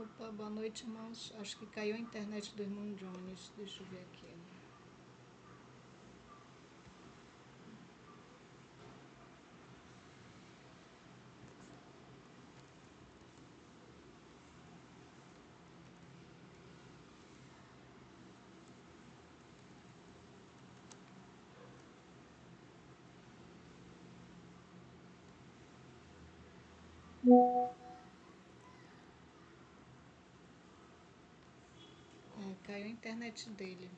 Opa, boa noite, irmãos. Acho que caiu a internet do irmão Jones. Deixa eu ver aqui. Caiu a internet dele.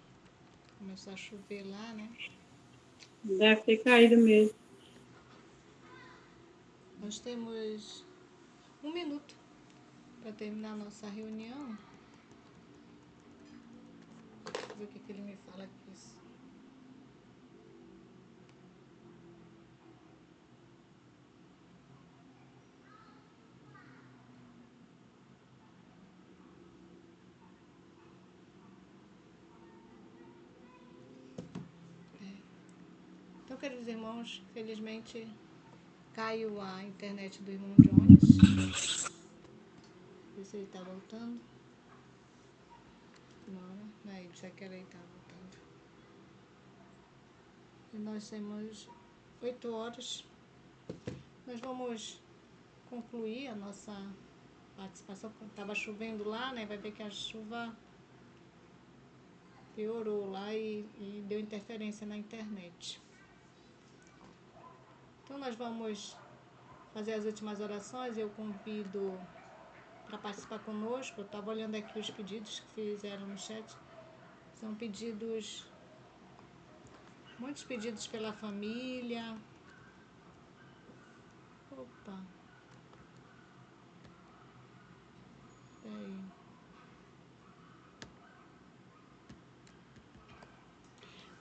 Começou a chover lá, né? Deve ter caído mesmo. Nós temos 1 minuto para terminar a nossa reunião. Deixa eu ver o que ele me fala aqui. Então, queridos irmãos, felizmente caiu a internet do irmão Jones. Ver se ele está voltando. Não é isso, que ele está voltando. E nós temos 8 horas. Nós vamos concluir a nossa participação. Estava chovendo lá, né? Vai ver que a chuva piorou lá e deu interferência na internet. Então nós vamos fazer as últimas orações. Eu convido para participar conosco. Eu estava olhando aqui os pedidos que fizeram no chat. São pedidos, muitos pedidos pela família. Opa. Peraí.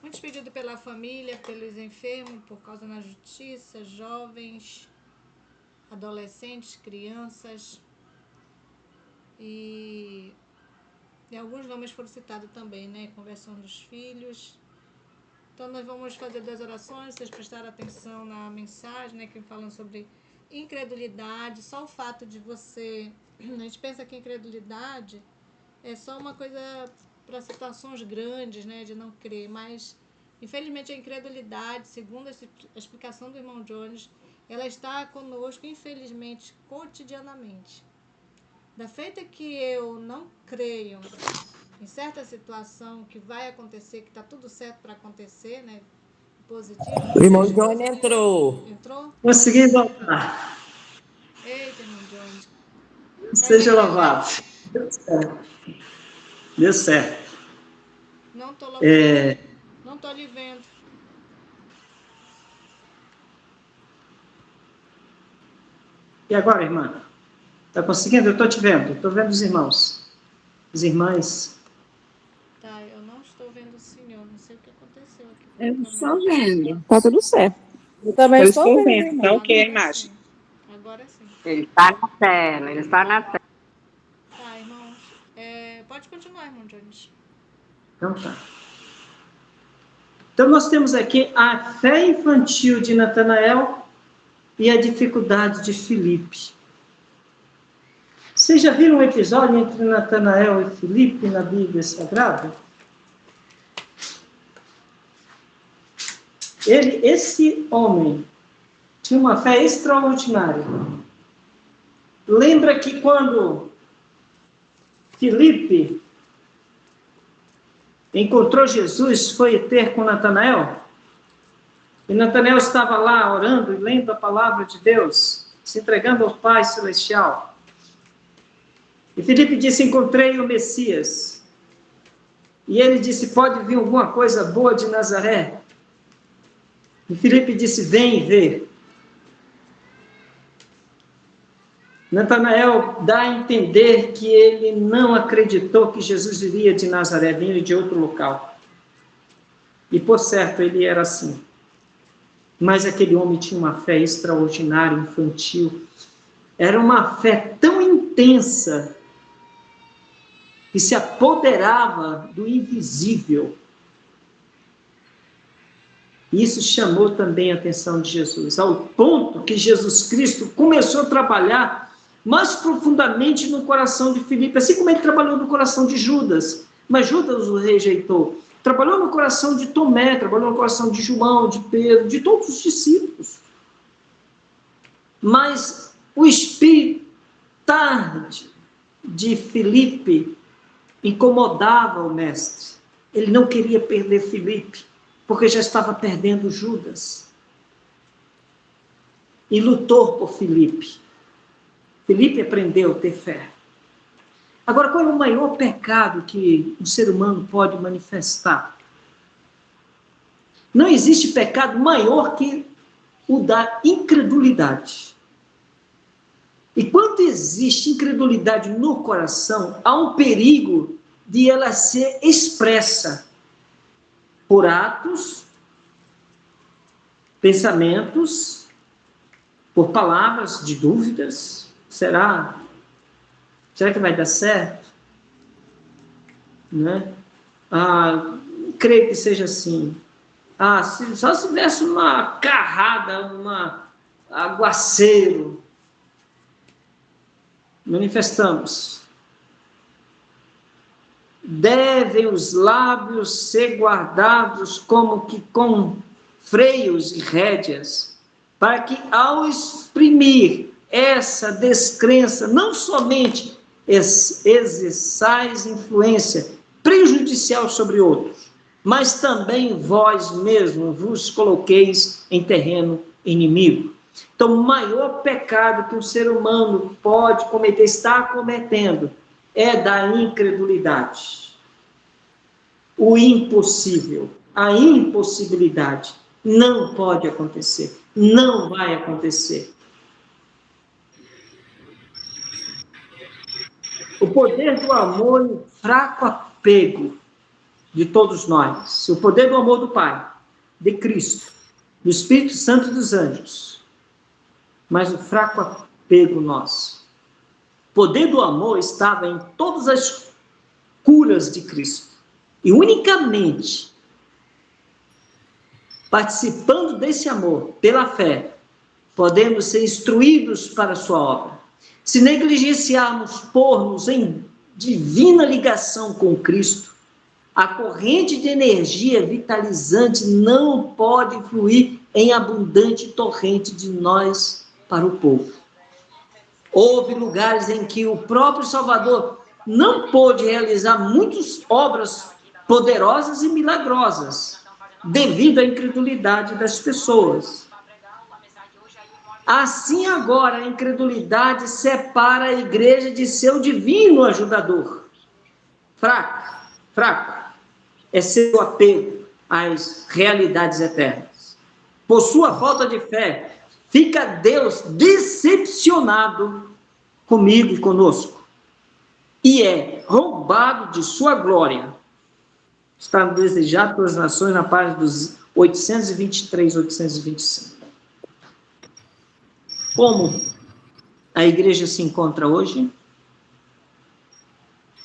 Muitos pedidos pela família, pelos enfermos, por causa da justiça, jovens, adolescentes, crianças. E alguns nomes foram citados também, né? Conversão dos filhos. Então nós vamos fazer 2 orações, vocês prestaram atenção na mensagem, né? Que falam sobre incredulidade. Só o fato de você... A gente pensa que incredulidade é só uma coisa para situações grandes, né? De não crer, mas... Infelizmente, a incredulidade, segundo a explicação do irmão Jones, ela está conosco, infelizmente, cotidianamente. Da feita que eu não creio em certa situação que vai acontecer, que está tudo certo para acontecer, né? Positivo. O irmão Jones entrou. Entrou? Consegui voltar. Eita, irmão Jones. Seja louvado. Deu certo. Deu certo. Não estou Não estou lhe vendo. E agora, irmã? Está conseguindo? Eu estou te vendo. Estou vendo os irmãos. As irmãs. Tá, eu não estou vendo o senhor. Não sei o que aconteceu aqui. Eu estou vendo. Está tudo certo. Eu também estou vendo. Está ok a imagem. Agora sim. Ele está na tela, ele está na tela. Tá, irmãos. Pode continuar, irmão Jones. Então tá. Então nós temos aqui a fé infantil de Natanael e a dificuldade de Filipe. Vocês já viram um episódio entre Natanael e Filipe na Bíblia Sagrada? Esse homem tinha uma fé extraordinária. Lembra que quando Filipe encontrou Jesus, foi ter com Natanael? E Natanael estava lá orando e lendo a palavra de Deus, se entregando ao Pai Celestial. E Filipe disse: encontrei o Messias. E ele disse: pode vir alguma coisa boa de Nazaré? E Filipe disse: vem ver. Natanael dá a entender que ele não acreditou que Jesus viria de Nazaré, vindo de outro local. E por certo, ele era assim. Mas aquele homem tinha uma fé extraordinária, infantil. Era uma fé tão intensa que se apoderava do invisível. Isso chamou também a atenção de Jesus, ao ponto que Jesus Cristo começou a trabalhar mais profundamente no coração de Filipe, assim como ele trabalhou no coração de Judas, mas Judas o rejeitou. Trabalhou no coração de Tomé, trabalhou no coração de João, de Pedro, de todos os discípulos. Mas o espírito tarde de Filipe incomodava o mestre. Ele não queria perder Filipe, porque já estava perdendo Judas. E lutou por Filipe. Filipe aprendeu a ter fé. Agora, qual é o maior pecado que um ser humano pode manifestar? Não existe pecado maior que o da incredulidade. E quando existe incredulidade no coração, há um perigo de ela ser expressa por atos, pensamentos, por palavras de dúvidas. Será que vai dar certo? Né? Creio que seja assim. Só se tivesse uma carrada, aguaceiro. Manifestamos. Devem os lábios ser guardados como que com freios e rédeas, para que ao exprimir essa descrença, não somente exerçais influência prejudicial sobre outros, mas também vós mesmo vos coloqueis em terreno inimigo. Então, o maior pecado que um ser humano pode cometer, está cometendo, é da incredulidade. O impossível, a impossibilidade não pode acontecer, não vai acontecer. O poder do amor e o fraco apego de todos nós, o poder do amor do Pai, de Cristo, do Espírito Santo e dos anjos, mas o fraco apego nosso. O poder do amor estava em todas as curas de Cristo. E unicamente participando desse amor, pela fé, podemos ser instruídos para a sua obra. Se negligenciarmos pôr-nos em divina ligação com Cristo, a corrente de energia vitalizante não pode fluir em abundante torrente de nós para o povo. Houve lugares em que o próprio Salvador não pôde realizar muitas obras poderosas e milagrosas, devido à incredulidade das pessoas. Assim agora a incredulidade separa a igreja de seu divino ajudador. Fraco é seu apego às realidades eternas. Por sua falta de fé, fica Deus decepcionado comigo e conosco, e é roubado de sua glória. Está desejado pelas nações na página dos 823, 825. Como a igreja se encontra hoje?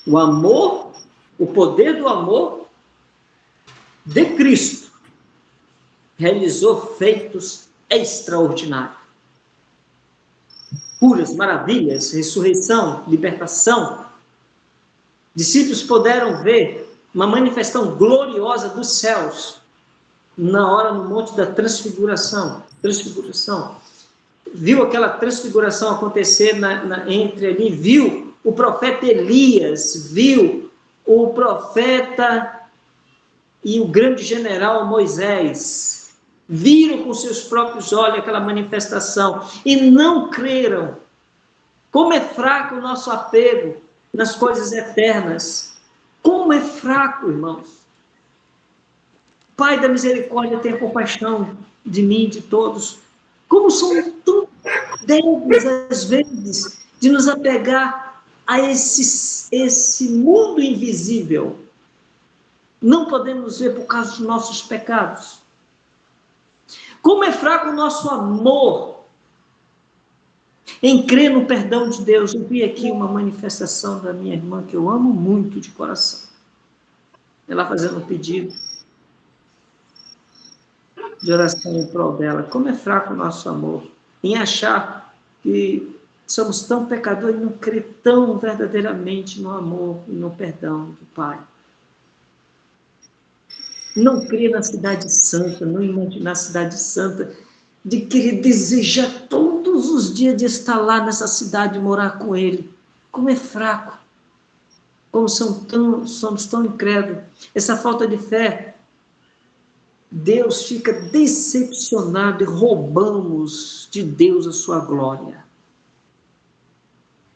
O amor, o poder do amor de Cristo realizou feitos extraordinários. Curas, maravilhas, ressurreição, libertação. Discípulos puderam ver uma manifestação gloriosa dos céus na hora no Monte da Transfiguração. Viu aquela transfiguração acontecer entre ali, viu o profeta Elias, viu o profeta e o grande general Moisés, viram com seus próprios olhos aquela manifestação e não creram. Como é fraco o nosso apego nas coisas eternas. Como é fraco, irmãos. Pai da misericórdia, tenha compaixão de mim e de todos. Como somos tão débeis, às vezes, de nos apegar a esse mundo invisível. Não podemos ver por causa dos nossos pecados. Como é fraco o nosso amor em crer no perdão de Deus. Eu vi aqui uma manifestação da minha irmã que eu amo muito de coração. Ela fazendo um pedido de oração em prol dela. Como é fraco o nosso amor em achar que somos tão pecadores e não crê tão verdadeiramente no amor e no perdão do Pai. Não crê na cidade santa, não imagina a cidade santa, de querer desejar todos os dias de estar lá nessa cidade e morar com Ele. Como é fraco, como somos tão incrédulos. Essa falta de fé, Deus fica decepcionado e roubamos de Deus a sua glória.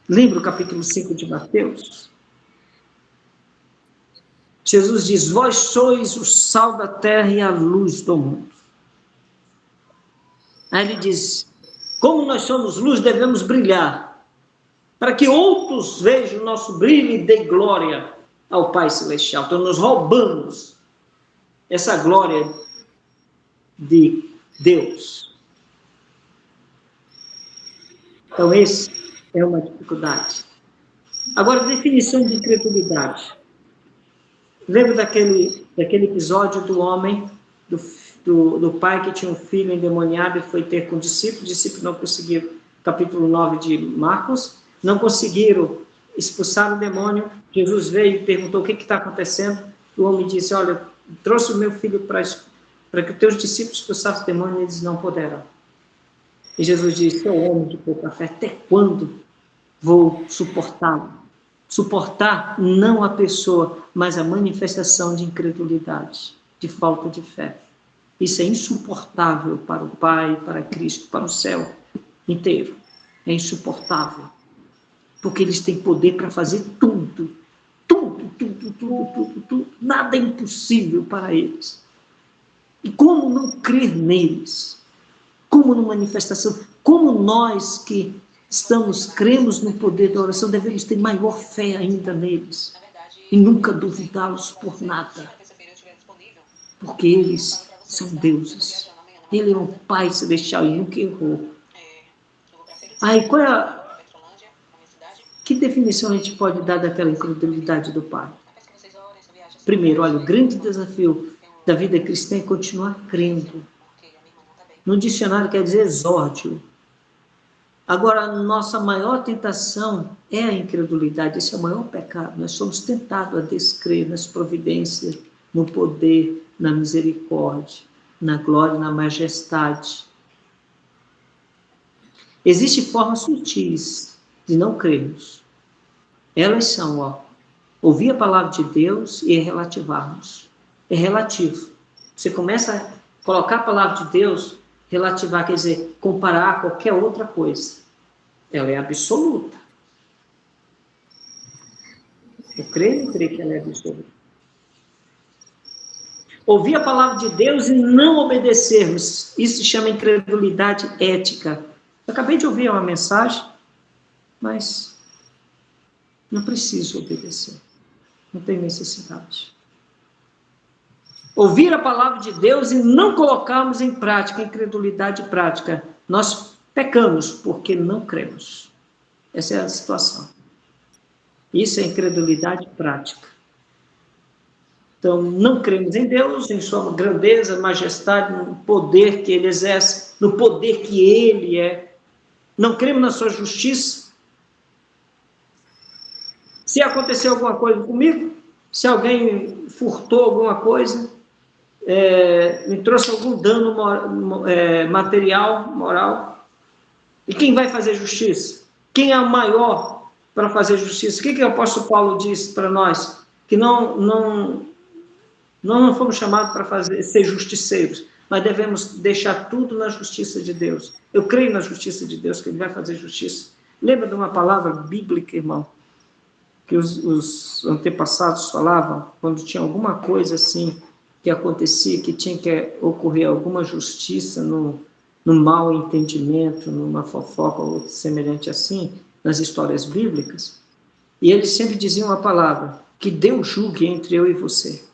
Lembra o capítulo 5 de Mateus? Jesus diz, vós sois o sal da terra e a luz do mundo. Aí ele diz, como nós somos luz, devemos brilhar, para que outros vejam o nosso brilho e dê glória ao Pai Celestial. Então nós roubamos essa glória de Deus. Então esse é uma dificuldade. Agora, definição de incredulidade. Lembra daquele episódio do homem, do pai que tinha um filho endemoniado e foi ter com o discípulo não conseguiram, capítulo 9 de Marcos, não conseguiram expulsar o demônio. Jesus veio e perguntou o que está acontecendo. O homem disse, olha, trouxe o meu filho para que os teus discípulos expulsassem o demônio, e eles não puderam. E Jesus disse, sou homem de pouca fé, até quando vou suportá-lo? Suportar não a pessoa, mas a manifestação de incredulidade, de falta de fé. Isso é insuportável para o Pai, para Cristo, para o céu inteiro. É insuportável. Porque eles têm poder para fazer tudo. Tudo. Nada é impossível para eles. E como não crer neles? Como na manifestação? Como nós que cremos no poder da oração, devemos ter maior fé ainda neles e nunca duvidá-los por nada, porque eles são deuses. Ele é um Pai Celestial e nunca errou. Aí, que definição a gente pode dar daquela incredulidade do Pai? Primeiro, olha, o grande desafio da vida cristã é continuar crendo. No dicionário quer dizer exórdio. Agora, a nossa maior tentação é a incredulidade, esse é o maior pecado. Nós somos tentados a descrer nas providências, no poder, na misericórdia, na glória, na majestade. Existem formas sutis de não crermos. Elas são, ouvir a palavra de Deus e relativarmos. É relativo. Você começa a colocar a palavra de Deus, relativar, quer dizer, comparar a qualquer outra coisa. Ela é absoluta. Eu creio que ela é absoluta. Ouvir a palavra de Deus e não obedecermos, isso se chama incredulidade ética. Eu acabei de ouvir uma mensagem, mas não preciso obedecer. Não tem necessidade. Ouvir a palavra de Deus e não colocarmos em prática, incredulidade prática. Nós pecamos porque não cremos. Essa é a situação. Isso é incredulidade prática. Então, não cremos em Deus, em sua grandeza, majestade, no poder que Ele exerce, no poder que Ele é. Não cremos na sua justiça. Se acontecer alguma coisa comigo, se alguém furtou alguma coisa, me trouxe algum dano material, moral, e quem vai fazer justiça? Quem é o maior para fazer justiça? O que o apóstolo Paulo diz para nós? Que não fomos chamados para ser justiceiros, mas devemos deixar tudo na justiça de Deus. Eu creio na justiça de Deus, que Ele vai fazer justiça. Lembra de uma palavra bíblica, irmão, que os antepassados falavam, quando tinha alguma coisa assim que acontecia, que tinha que ocorrer alguma justiça no mau entendimento, numa fofoca ou semelhante assim, nas histórias bíblicas, e eles sempre diziam a palavra, que Deus julgue entre eu e você.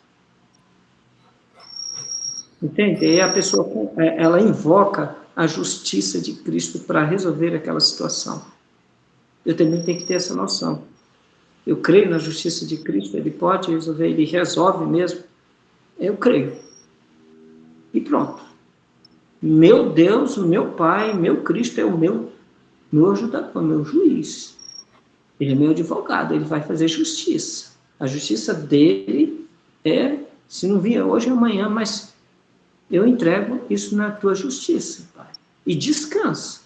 Entende? E a pessoa, ela invoca a justiça de Cristo para resolver aquela situação. Eu também tenho que ter essa noção. Eu creio na justiça de Cristo, Ele pode resolver, Ele resolve mesmo. Eu creio. E pronto. Meu Deus, o meu Pai, meu Cristo é o meu meu ajudador, meu juiz. Ele é meu advogado, ele vai fazer justiça. A justiça dele é, se não vir hoje, é amanhã, mas eu entrego isso na tua justiça, Pai. E descanso.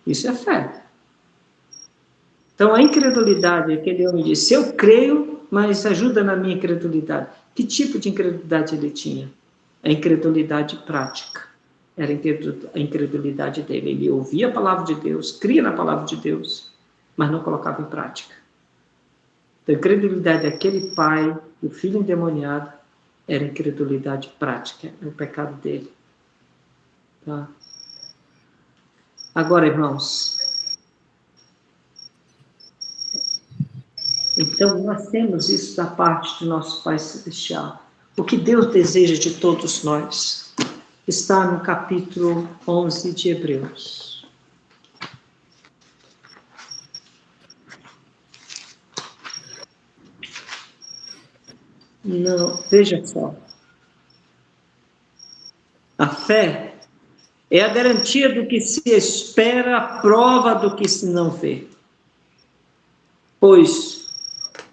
Isso é fé. Então, a incredulidade, aquele homem disse, eu creio, mas ajuda na minha incredulidade. Que tipo de incredulidade ele tinha? A incredulidade prática. Era a incredulidade dele. Ele ouvia a palavra de Deus, cria na palavra de Deus, mas não colocava em prática. Então, a incredulidade daquele pai, do filho endemoniado, era incredulidade prática, era o pecado dele. Tá? Agora, irmãos, então nós temos isso da parte de nosso Pai Celestial. O que Deus deseja de todos nós está no capítulo 11 de Hebreus. Não, veja só. A fé é a garantia do que se espera, a prova do que se não vê. Pois,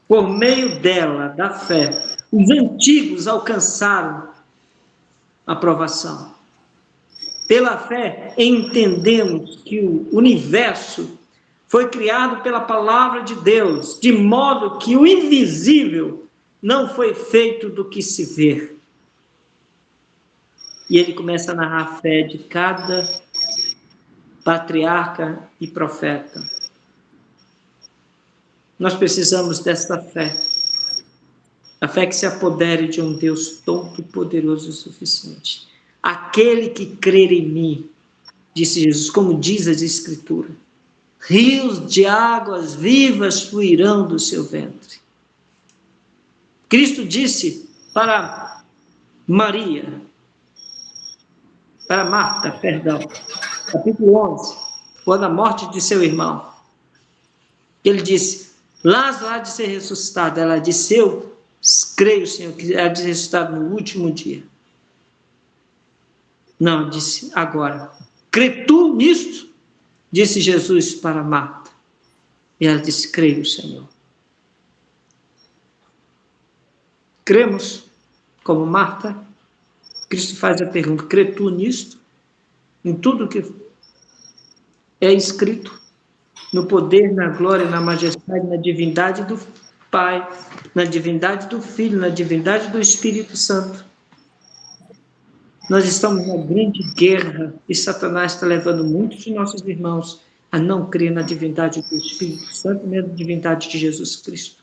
por meio dela, da fé, os antigos alcançaram a aprovação. Pela fé, entendemos que o universo foi criado pela palavra de Deus, de modo que o invisível não foi feito do que se vê. E ele começa a narrar a fé de cada patriarca e profeta. Nós precisamos dessa fé. A fé que se apodere de um Deus todo-poderoso o suficiente. Aquele que crer em mim, disse Jesus, como diz as Escrituras, rios de águas vivas fluirão do seu ventre. Cristo disse para Marta, capítulo 11, quando a morte de seu irmão, ele disse, Lázaro há de ser ressuscitado. Ela disse, eu creio, Senhor, que há de ser ressuscitado no último dia. Não, disse, agora, crê tu nisto? Disse Jesus para Marta. E ela disse, creio, Senhor. Cremos como Marta? Cristo faz a pergunta, crê tu nisto? Em tudo que é escrito, no poder, na glória, na majestade, na divindade do Pai, na divindade do Filho, na divindade do Espírito Santo. Nós estamos numa grande guerra e Satanás está levando muitos de nossos irmãos a não crer na divindade do Espírito Santo, nem na divindade de Jesus Cristo.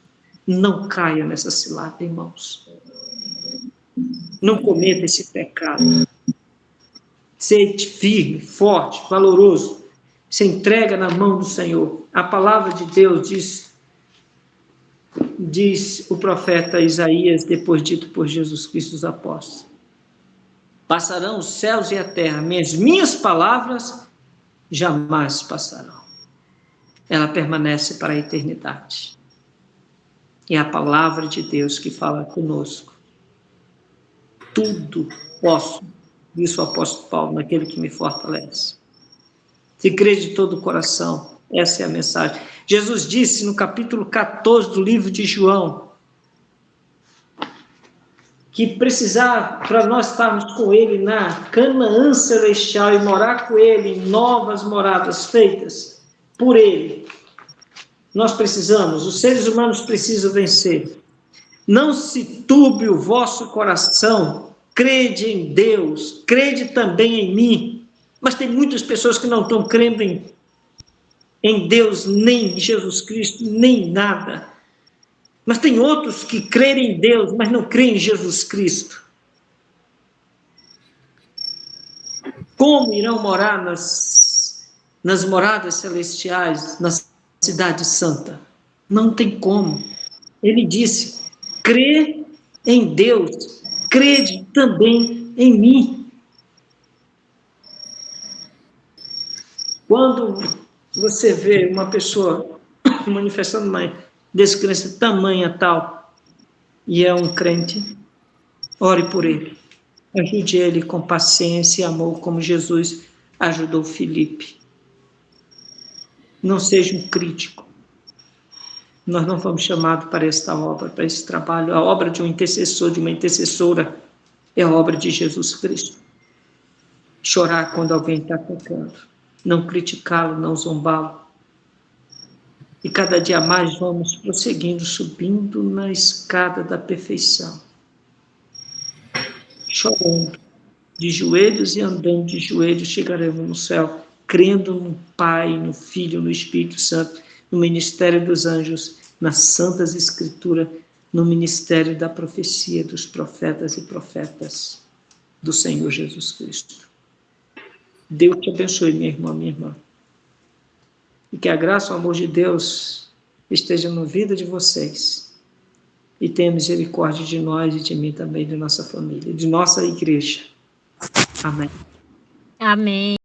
Não caia nessa cilada, irmãos. Não cometa esse pecado. Seja firme, forte, valoroso. Se entrega na mão do Senhor. A palavra de Deus diz o profeta Isaías, depois dito por Jesus Cristo os apóstolos. Passarão os céus e a terra, mas minhas palavras jamais passarão. Ela permanece para a eternidade. É a palavra de Deus que fala conosco. Tudo posso, disse o apóstolo Paulo, naquele que me fortalece. Se crê de todo o coração, essa é a mensagem. Jesus disse no capítulo 14 do livro de João, que precisar, para nós estarmos com ele na Canaã celestial e morar com ele em novas moradas feitas por ele, nós precisamos, os seres humanos precisam vencer. Não se turbe o vosso coração, crede em Deus, crede também em mim. Mas tem muitas pessoas que não estão crendo em Deus, nem em Jesus Cristo, nem nada. Mas tem outros que creem em Deus, mas não creem em Jesus Cristo. Como irão morar nas moradas celestiais, na cidade santa? Não tem como. Ele disse, crê em Deus, crede também em mim. Quando você vê uma pessoa manifestando uma descrença tamanha tal, e é um crente, ore por ele. Ajude ele com paciência e amor, como Jesus ajudou Filipe. Não seja um crítico. Nós não fomos chamados para esta obra, para esse trabalho. A obra de um intercessor, de uma intercessora, é a obra de Jesus Cristo. Chorar quando alguém está pecando. Não criticá-lo, não zombá-lo. E cada dia mais vamos prosseguindo, subindo na escada da perfeição. Chorando, de joelhos e andando de joelhos, chegaremos no céu, crendo no Pai, no Filho, no Espírito Santo, no ministério dos anjos, nas santas escrituras, no ministério da profecia dos profetas e profetas do Senhor Jesus Cristo. Deus te abençoe, minha irmã, minha irmã. E que a graça e o amor de Deus esteja na vida de vocês. E tenha misericórdia de nós e de mim também, de nossa família, de nossa igreja. Amém. Amém.